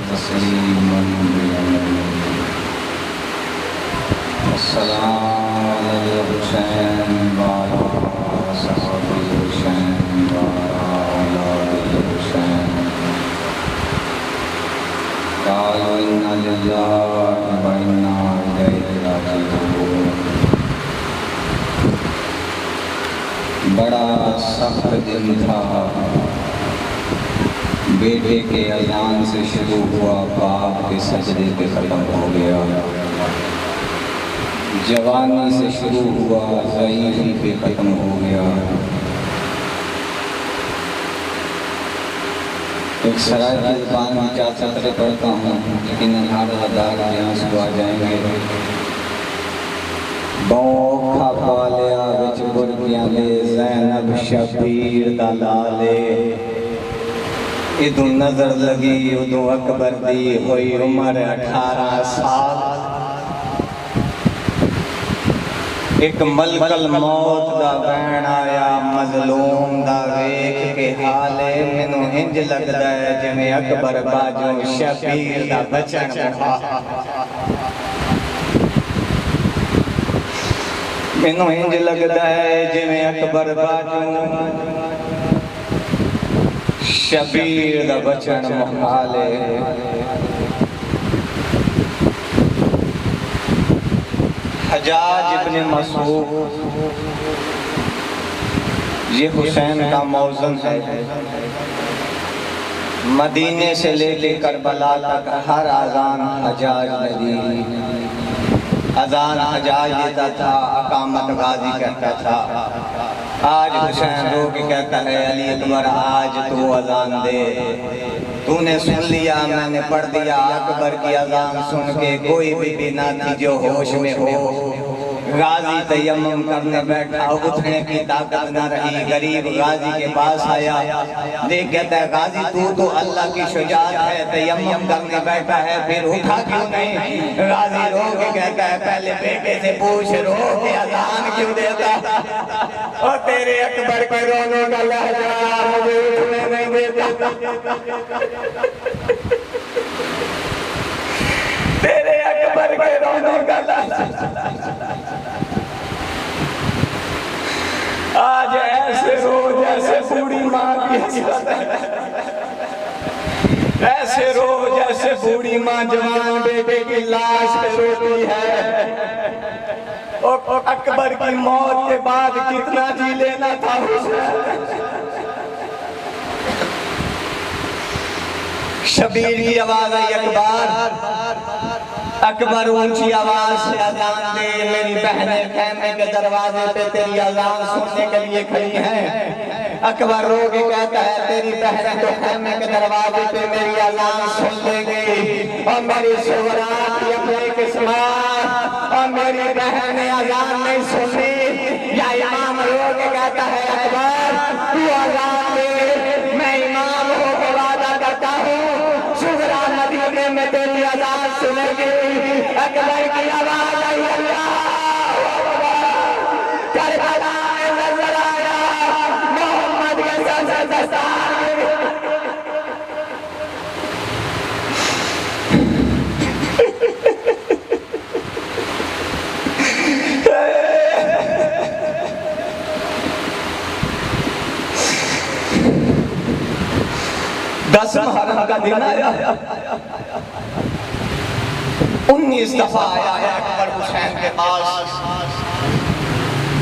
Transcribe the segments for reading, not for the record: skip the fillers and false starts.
तस्लीमन अस्सलाम हुसैन वाला सहाबी हुसैन वाला औलाद हुसैन क़ालू इन्ना लिल्लाहि व इन्ना इलैहि राजिऊन। बड़ा सख्त दिन था, बेटे के अज़ान से शुरू हुआ, बाप के सजदे पे ख़त्म हो गया। जवानी से शुरू हुआ, ज़ईफ़ी पे ख़त्म हो गया। एक सराय की दुकान में 4 सतरे पढ़ता हूँ, लेकिन आधार के आंसू आ जाएंगे। बौखा पालिया विच बुरगियां दे ज़ैनब शबीर दा लाले। इदू नजर लगी उदू अकबर दी हुई उम्र 18 साल। एक मलकल मौत दा वैन आया, मजलूम दा वेख के हाले मैनू इंज लगदा है जिवें अकबर बाजू शबीर दा बचन मुहा। मैनू इंज लगदा है जिवें अकबर बाजू शबीर दा बचन मुहाले। हजाज इब्ने मसूद, ये हुसैन का मौज़न है। मदीने से लेके करबला तक हर अज़ान हजाज ने दी। अज़ान हजाज देता था, अकामत गाजी कहता था। आज हुसैन रो के कहता है, अली अकबर आज तू अज़ान दे। तूने सुन लिया, मैंने पढ़ दिया। अकबर की अज़ान सुन के कोई भी ना थी जो होश में हो। गाजी तयम्मुम करने बैठा, उठने की ताकत न रही। गरीब गाजी के पास आया, देख कहता है गाजी तू तो अल्लाह की शुजाअत है, तयम्मुम करने बैठा है, फिर उठा क्यों नहीं? गाजी रो के कहता है पहले बेटे से पूछ, रो के अज़ान क्यों देता? और तेरे अकबर के रोने का लहजा मुझे उठने नहीं देता। तेरे अकबर के रोने का लहजा आज ऐसे रो जैसे बूढ़ी माँ की हसरत है। ऐसे रो जैसे बूढ़ी माँ जवान बेटे की लाश पे रोती है। और अकबर की मौत के बाद कितना जी लेना था शबीर की आवाज आई, अकबर ऊंची आवाज से अज़ान दे। मेरी बहनें खेमे के दरवाजे पे तेरी अज़ान सुनने के लिए खड़ी हैं। अकबर रो के कहता है तेरी बहनें तो खेमे के दरवाजे पे मेरी अज़ान सुन लेंगी, और मेरी सुगरा की अपनी किस्मत, और मेरी बहन ने अज़ान नहीं सुननी। या इमाम रो के कहता है अकबर तू अज़ान दे, मैं इमाम होकर वादा करता हूँ सुगरा मदीने में तेरी अज़ान सुनेगी। अकबर की आवाज आई, करबला में नजर आया मोहम्मद के सर दस्तार। दस मुहर्रम का दिन आया, 19 दफा आया अकबर हुसैन के पास।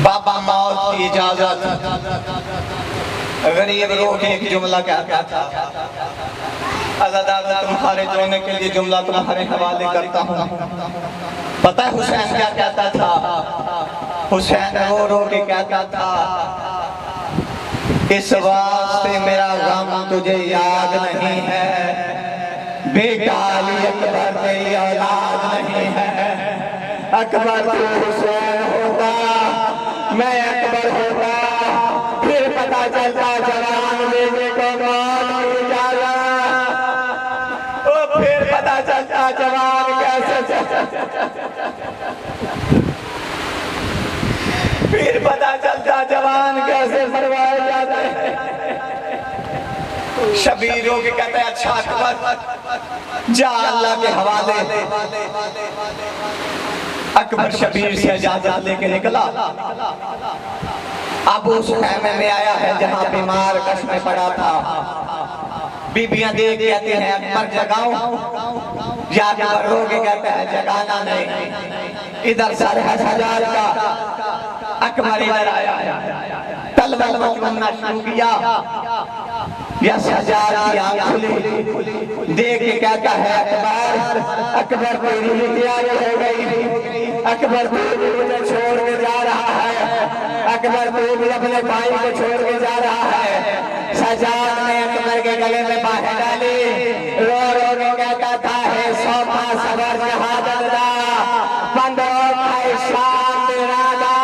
बाबा मौत की इजाजत। गरीब रो के एक जुमला कहता था, अज़ादार तुम्हारे जोने के लिए जुमला तुम्हारे हवाले करता हूँ। पता है हुसैन क्या कहता था? हुसैन रो रो के कहता था इस वास्ते मेरा गम तुझे याद नहीं है, बेटा अली अकबर तेरी औलाद नहीं है। अकबर तू हुसैन होता, मैं अकबर होता, फिर पता चलता जवान बेटे को मौत की इजाजत। ओ फिर पता चलता जवान कैसे फिर पता चलता जवान कैसे मरवाए जाते हैं। शबीर हो के कहते हैं अच्छा अकबर जा अल्लाह के हवाले। अकबर शबीर से इजाजत लेके निकला। अब उस खैमे में आया है जहां बीमार कश में पड़ा था। बीबियां देख कहती हैं अकबर जगाओ, या अकबर रो के कहते हैं जगाना नहीं। इधर सरहद हजार का अकबर इधर आया, तलवार चुनना शुरू किया। या सजाद की आंख खुली, देख के कहता है अकबर, अकबर तेरी तैयारी हो गई, अकबर मुझे छोड़ के जा रहा है, अकबर तू भी अपने भाई को छोड़ के जा रहा है। सजाद ने अकबर के गले में बाहें डाली, रो रो के कहता था है सौमा सबर शहादत दा, 15 शाम तेरा दा,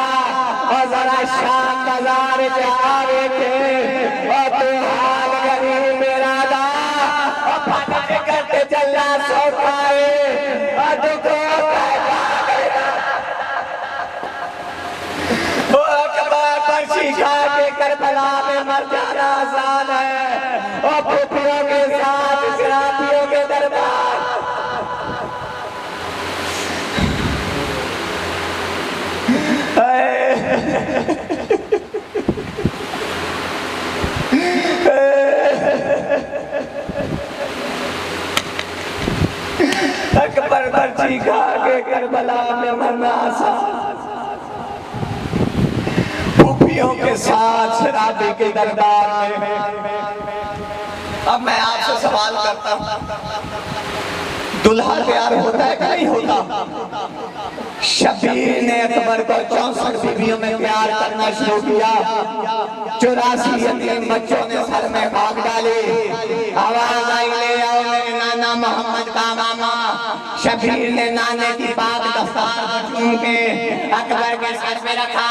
और जरा शाम बाजार जावे थे, और तू हाल गरीब मेरा दा, और फटके करते चलना सोखाए, और दुखों खा के करबला में मर जाना आसान है, और फूफियों के साथ शराबियों के दरबार। अकबर बर्ची खा के करबला में मरना आसान, के साथ शराबी के दरबार में। अब मैं आपसे सवाल करता हूं, दुल्हा तैयार होता है कि नहीं होता? शबीर ने अकबर को 64 बीवियों में प्यार करना शुरू किया। 84 यतीम बच्चों ने सर में भाग डाले। आवाज आई ले आओ मेरे नाना मोहम्मद का मामा। शबीर ने नाने की पाक दस्तार चूम के अकबर के सर पे रखा।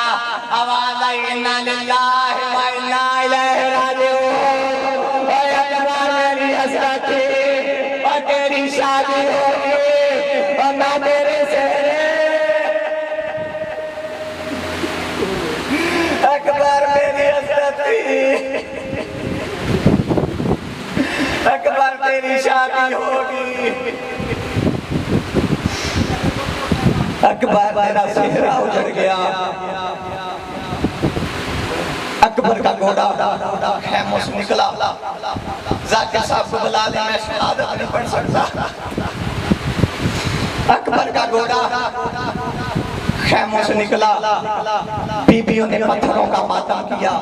आवाज आई इन्ना लिल्लाहि व इन्ना इलैहि राजिऊन। ओए अकबर मेरी हसरत थी और तेरी शादी होगी और मैं तेरे से। अकबर मेरी हसरत थी, अकबर तेरी शादी होगी। अकबर तेरा चेहरा उजड़ गया। अकबर का घोड़ा खैमों से निकला। जाकिर साहब को बुला ले, मैं शहादत नहीं पढ़ सकता। अकबर का घोड़ा खैमों से निकला। बीबियों ने पत्थरों का मातम किया।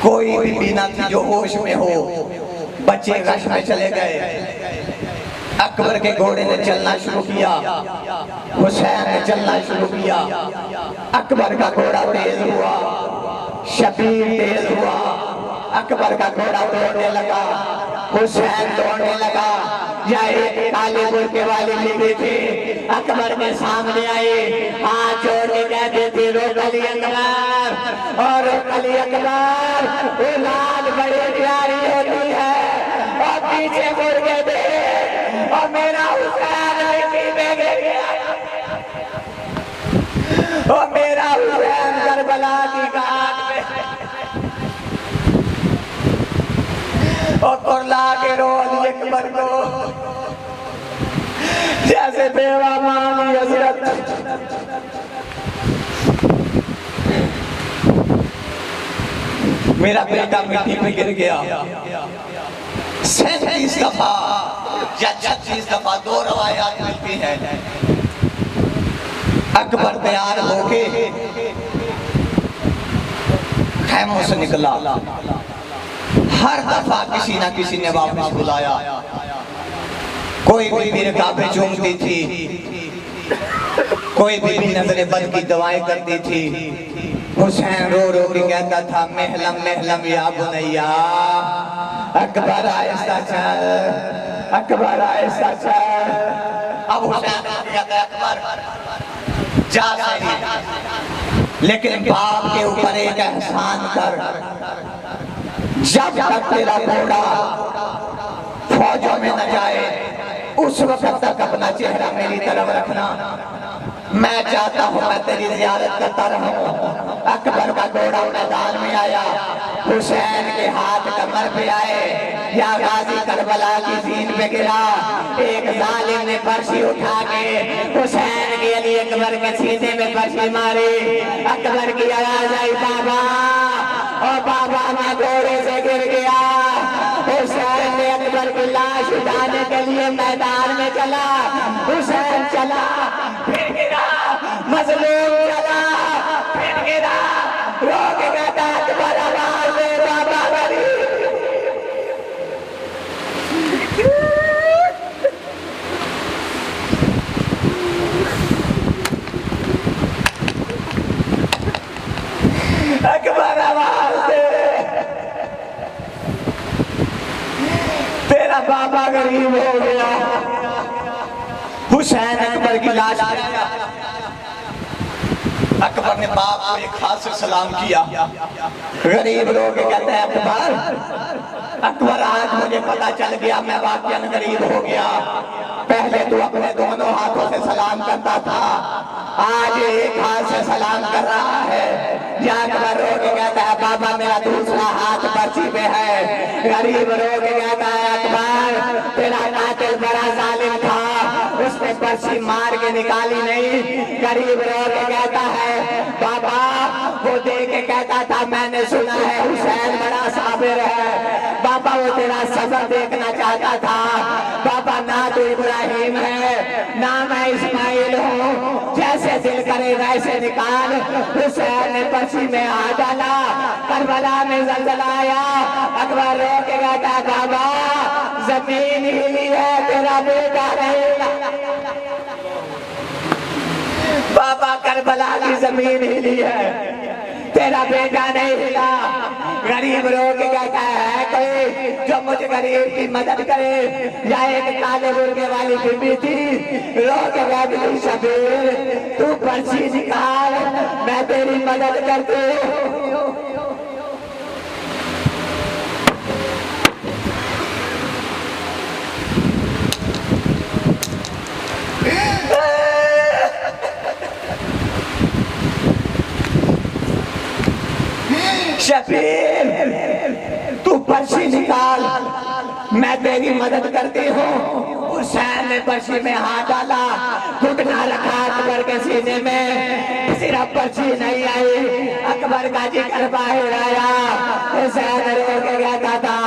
कोई बीबी ना थी जो होश में हो। बच्चे रश में चले गए। अकबर के घोड़े ने चलना शुरू किया। हुसैन ने चलना शुरू किया। अकबर का घोड़ा तेज हुआ, शबीर तेज हुआ। अकबर का घोड़ा दौड़ने लगा, हुसैन दौड़ने लगा। या एक काले बुर्के वाली बीबी थी, अकबर के सामने आई, हाथ जोड़ के कहते थे रोक अली अकबर, और रोक अली अकबर। वो लाल बड़ी प्यारी होती है, और पीछे मुड़ के दे, और मेरा हुसैन मिट्टी में गिर गया, और मेरा हुसैन करबला की घाट पे, और कुरला के रो अली अकबर को जैसे बेवा मानी हजरत। मेरा बेटा मिट्टी में गिर गया। 37 दफा या 36 दफा 2 रवायात मिलती हैं। अकबर तैयार होके खैमों से निकला। हर दफा किसी ना किसी ने वापस बुलाया। कोई बीबी रकाबें चूमती थी, कोई बीबी नजरे बद की दवाएं करती थी। हुसैन रो रो के कहता था महलम महलम या बुनैया, अकबर आहिस्ता चल, अकबर आहिस्ता चल। अब हुसैन कहता अकबर जा सही, लेकिन बाप के ऊपर एक एहसान कर, जब तक तेरा घोड़ा फौजों में न जाए उस वक्त तक अपना चेहरा मेरी तरफ रखना। मैं चाहता हूँ मैं तेरी ज़ियारत करता रहूं। अकबर का घोड़ा मैदान में आया। हुसैन के हाथ कमर पे आए या गाजी करबला की जीन पे गिरा। एक जालिम ने पर्ची उठा के हुसैन के अली अकबर के सीने में पर्ची मारी। अकबर की आवाज आई बाबा, और बाबा मैं घोड़े से गिर गया। हुसैन ने अकबर की लाश उठाने के लिए मैदान में चला। हुसैन चला फिर गिरा, मजलूम चला फिर गिरा। रोक कहता अकबर आवाज दे बाबा गरीब। अकबर आवाज दे, तेरा बाबा गरीब हो गया। हुसैन अकबर की लाश आया। अकबर ने बाप को एक हाथ से सलाम किया। गरीब लोग कहते हैं अकबर आज मुझे पता चल गया मैं वाकई गरीब हो गया। पहले तू अपने दोनों हाथों से सलाम करता था, आज एक हाथ से सलाम कर रहा है। अकबर रो के कहता है बाबा मेरा दूसरा हाथ पर्ची पे है। गरीब रो के कहता है अकबर तेरा कातिल बड़ा जालिम था, उसने पर्ची मार के निकाली नहीं। गरीब रो के कहता है बाबा वो देख के कहता था मैंने सुना है हुसैन बड़ा साबिर है। बाबा वो तेरा सबर देखना चाहता था। बाबा ना तो इब्राहिम है ना मैं इस्माइल हूँ, जैसे दिल करे वैसे निकाल। हुसैन ने पर्ची में हाथ डाला, करबला में जलजला आया। अकबर रो के कहता बाबा जमीन हिली है तेरा बेटा नहीं। बाबा करबला की जमीन हिली है तेरा बेटा नहीं हिला। गरीब रो के कहता है कोई जो मुझे गरीब की मदद करे। या एक काले बुर्गे वाली बीबी थी, रो के कहती शबीर तू पर्ची निकाल मैं तेरी मदद करती हूँ। शबीर तू पर्ची निकाल मैं तेरी मदद करती हूँ। हुसैन ने पर्ची में हाथ डाला, घुटना रखा अकबर के सीने में, सिर्फ पर्ची नहीं आई। अकबर का जिक्र बाहर आया। हुसैन रो के कहता था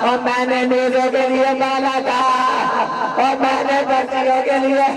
और मैंने नीजों के लिए माला था और मैंने पर्चियों के लिए